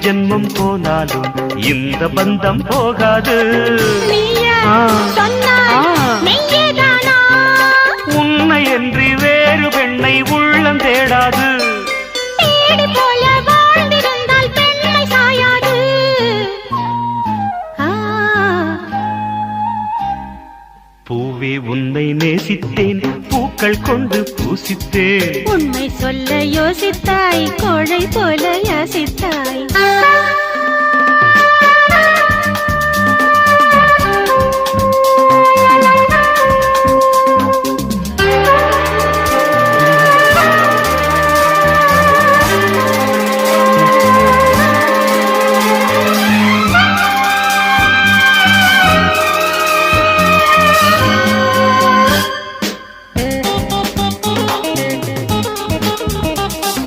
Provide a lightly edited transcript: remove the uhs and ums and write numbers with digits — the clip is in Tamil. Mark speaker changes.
Speaker 1: ஜென்மம் போனாலும் இந்த பந்தம் போகாது. உன்னை என்று வேறு பெண்ணை உள்ளம் தேடாது. பூவே உன்னை நேசித்தேன், பூக்கள் கொண்டு பூசித்தேன்.
Speaker 2: உண்மை சொல்ல யோசித்தாய், கோழை போல யாசித்தாய்.